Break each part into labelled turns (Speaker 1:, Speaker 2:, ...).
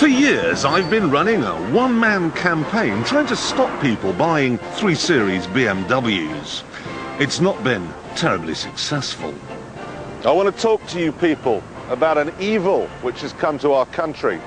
Speaker 1: For years, I've been running a one-man campaign trying to stop people buying 3 Series BMWs. It's not been terribly successful.
Speaker 2: I want to talk to you people about an evil which has come to our country.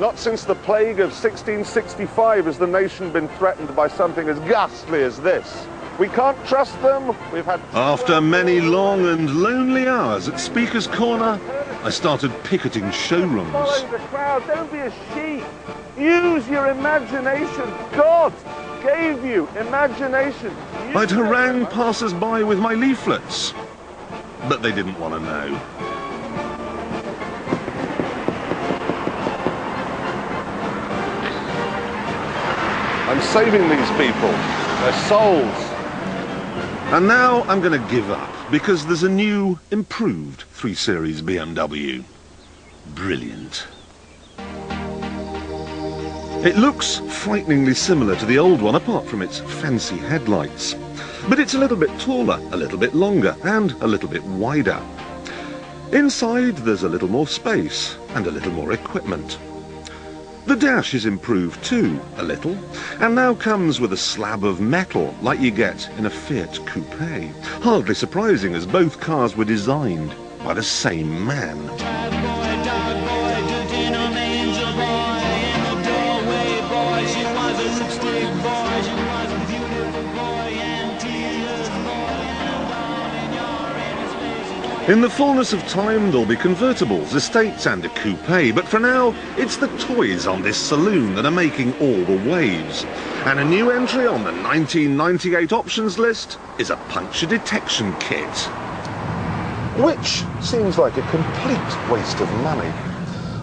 Speaker 2: Not since the plague of 1665 has the nation been threatened by something as ghastly as this. We can't trust them. We've had...
Speaker 1: After many long and lonely hours at Speaker's Corner, I started picketing showrooms.
Speaker 2: Follow the crowd. Don't be a sheep. Use your imagination. God gave you imagination.
Speaker 1: I'd harangue passers-by with my leaflets, but they didn't want to know.
Speaker 2: I'm saving these people. Their souls.
Speaker 1: And now I'm going to give up, because there's a new, improved 3 Series BMW. Brilliant. It looks frighteningly similar to the old one, apart from its fancy headlights. But it's a little bit taller, a little bit longer, and a little bit wider. Inside, there's a little more space, and a little more equipment. The dash is improved too, a little, and now comes with a slab of metal like you get in a Fiat Coupe. Hardly surprising, as both cars were designed by the same man. In the fullness of time, there'll be convertibles, estates and a coupe, but for now, it's the toys on this saloon that are making all the waves. And a new entry on the 1998 options list is a puncture detection kit.
Speaker 2: Which seems like a complete waste of money.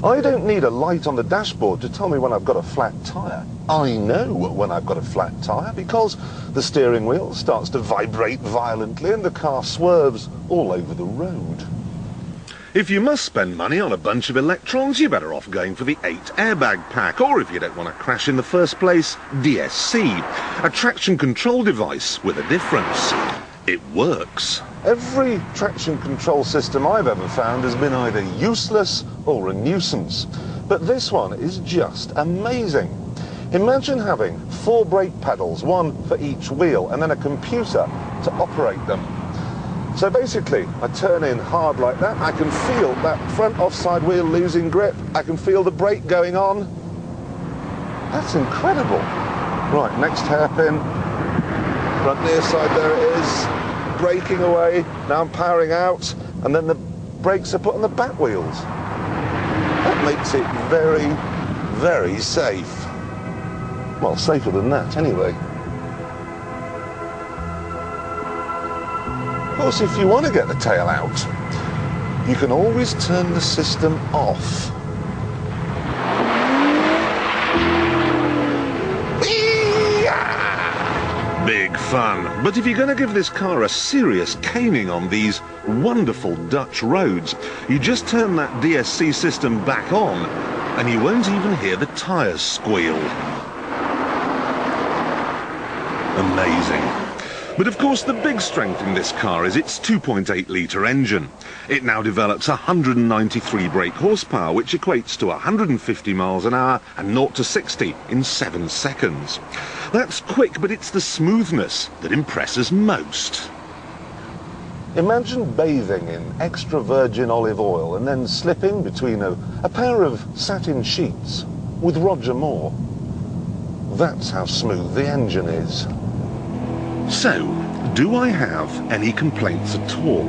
Speaker 2: I don't need a light on the dashboard to tell me when I've got a flat tyre. I know when I've got a flat tyre because the steering wheel starts to vibrate violently and the car swerves all over the road.
Speaker 1: If you must spend money on a bunch of electrons, you're better off going for the 8 airbag pack, or if you don't want to crash in the first place, DSC, a traction control device with a difference. It works.
Speaker 2: Every traction control system I've ever found has been either useless or a nuisance. But this one is just amazing. Imagine having 4 brake pedals, 1 for each wheel, and then a computer to operate them. So basically, I turn in hard like that, I can feel that front offside wheel losing grip, I can feel the brake going on. That's incredible. Right, next hairpin, front near side, there it is. Braking away, now I'm powering out, and then the brakes are put on the back wheels. That makes it very, very safe. Well, safer than that, anyway. Of course, if you want to get the tail out, you can always turn the system off.
Speaker 1: Big fun. But if you're going to give this car a serious caning on these wonderful Dutch roads, you just turn that DSC system back on and you won't even hear the tyres squeal. Amazing. But of course the big strength in this car is its 2.8 litre engine. It now develops 193 brake horsepower, which equates to 150 miles an hour and 0 to 60 in 7 seconds. That's quick, but it's the smoothness that impresses most.
Speaker 2: Imagine bathing in extra virgin olive oil and then slipping between a pair of satin sheets with Roger Moore. That's how smooth the engine is.
Speaker 1: So, do I have any complaints at all?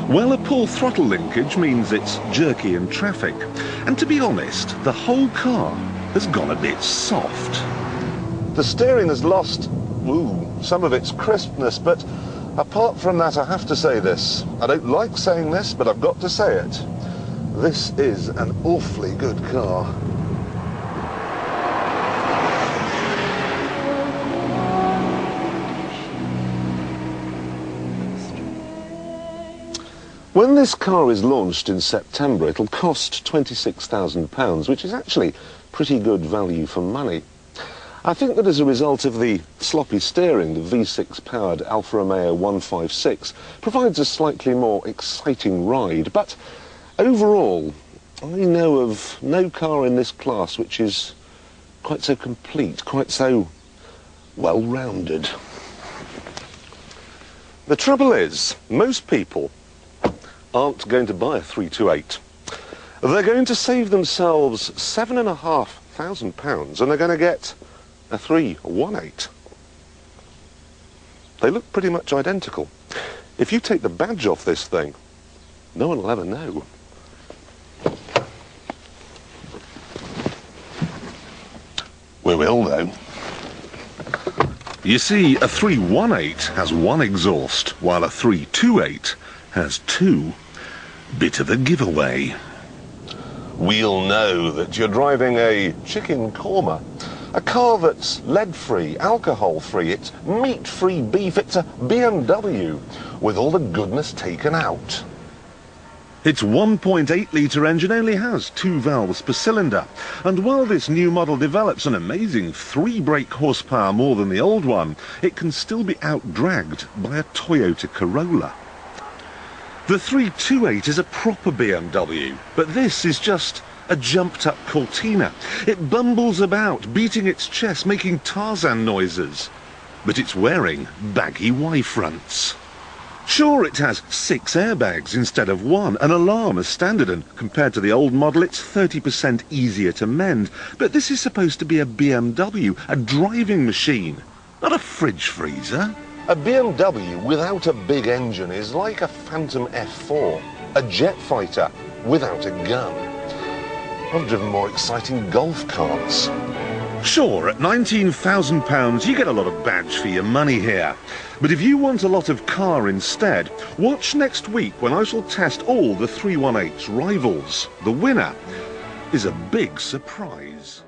Speaker 1: Well, a poor throttle linkage means it's jerky in traffic. And to be honest, the whole car has gone a bit soft.
Speaker 2: The steering has lost, some of its crispness, but apart from that, I have to say this. I don't like saying this, but I've got to say it. This is an awfully good car. When this car is launched in September, it'll cost £26,000, which is actually pretty good value for money. I think that as a result of the sloppy steering, the V6-powered Alfa Romeo 156 provides a slightly more exciting ride, but overall, I know of no car in this class which is quite so complete, quite so well-rounded. The trouble is, most people aren't going to buy a 328. They're going to save themselves £7,500 and they're going to get a 318. They look pretty much identical. If you take the badge off this thing, no one will ever know. We will, though. You see, a 318 has one exhaust, while a 328 has two. Bit of a giveaway. We'll know that you're driving a chicken korma, a car that's lead-free, alcohol-free, it's meat-free beef, it's a BMW with all the goodness taken out. Its 1.8-litre engine only has 2 valves per cylinder, and while this new model develops an amazing 3 brake horsepower more than the old one, it can still be out-dragged by a Toyota Corolla. The 328 is a proper BMW, but this is just a jumped-up Cortina. It bumbles about, beating its chest, making Tarzan noises. But it's wearing baggy Y-fronts. Sure, it has 6 airbags instead of 1, an alarm as standard, and compared to the old model, it's 30% easier to mend. But this is supposed to be a BMW, a driving machine, not a fridge freezer. A BMW without a big engine is like a Phantom F4, a jet fighter without a gun. I've driven more exciting golf carts. Sure, at £19,000 you get a lot of badge for your money here. But if you want a lot of car instead, watch next week when I shall test all the 318's rivals. The winner is a big surprise.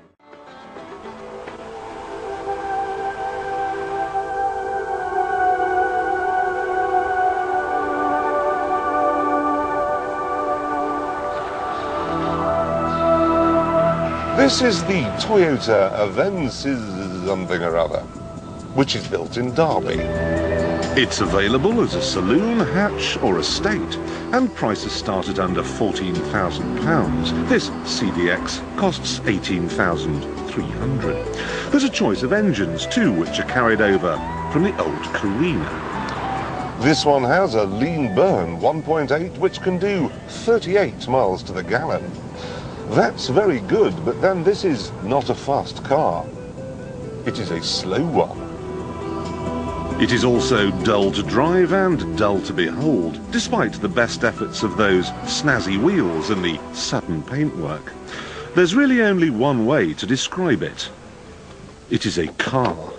Speaker 2: This is the Toyota Avensis something or other, which is built in Derby. It's available as a saloon, hatch or estate, and prices start at under £14,000. This CDX costs £18,300. There's a choice of engines too, which are carried over from the old Carina. This one has a lean burn 1.8, which can do 38 miles to the gallon. That's very good, but then this is not a fast car. It is a slow one. It is also dull to drive and dull to behold, despite the best efforts of those snazzy wheels and the sudden paintwork. There's really only one way to describe it. It is a car.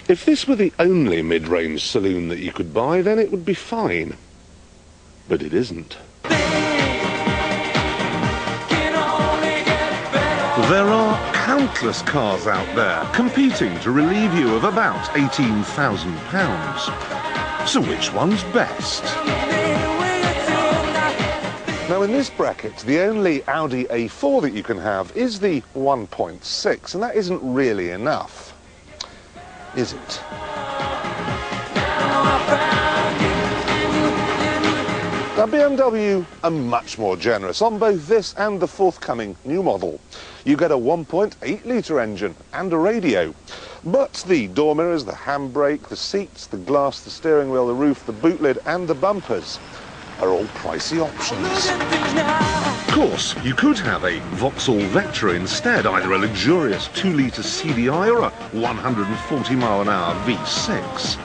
Speaker 2: If this were the only mid-range saloon that you could buy, then it would be fine. But it isn't. There are countless cars out there competing to relieve you of about £18,000. So which one's best? Now in this bracket, the only Audi A4 that you can have is the 1.6, and that isn't really enough, is it? Now BMW are much more generous on both this and the forthcoming new model. You get a 1.8-litre engine and a radio. But the door mirrors, the handbrake, the seats, the glass, the steering wheel, the roof, the boot lid and the bumpers are all pricey options. Of course, you could have a Vauxhall Vectra instead, either a luxurious 2-litre CDI or a 140-mile-an-hour V6.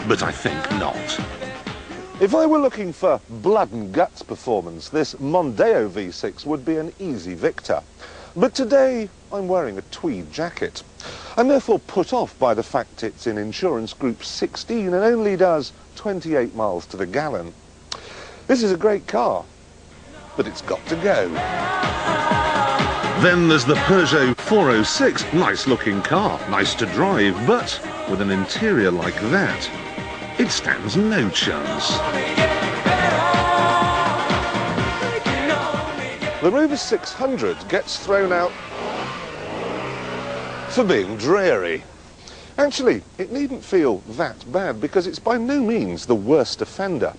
Speaker 2: But I think not. If I were looking for blood and guts performance, this Mondeo V6 would be an easy victor. But today, I'm wearing a tweed jacket. I'm therefore put off by the fact it's in insurance group 16 and only does 28 miles to the gallon. This is a great car, but it's got to go. Then there's the Peugeot 406, nice looking car, nice to drive, but with an interior like that, it stands no chance. The Rover 600 gets thrown out for being dreary. Actually, it needn't feel that bad because it's by no means the worst offender.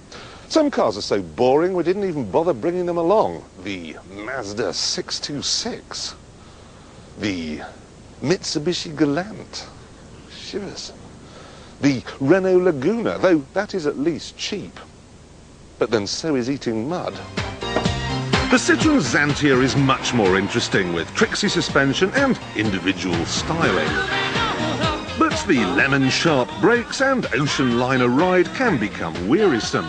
Speaker 2: Some cars are so boring we didn't even bother bringing them along. The Mazda 626. The Mitsubishi Galant. Shivers. The Renault Laguna, though that is at least cheap. But then so is eating mud.
Speaker 1: The Citroën Xantia is much more interesting, with tricksy suspension and individual styling. But the lemon-sharp brakes and ocean liner ride can become wearisome.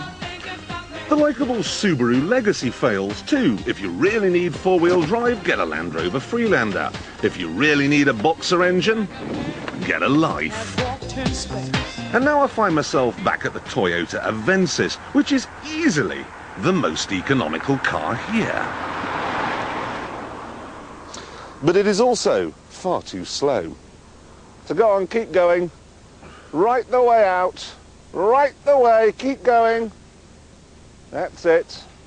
Speaker 1: The likeable Subaru Legacy fails too. If you really need four-wheel drive, get a Land Rover Freelander. If you really need a boxer engine, get a Life. And now I find myself back at the Toyota Avensis, which is easily the most economical car here.
Speaker 2: But it is also far too slow. So go on, keep going. Right the way out. Right the way, keep going. That's it.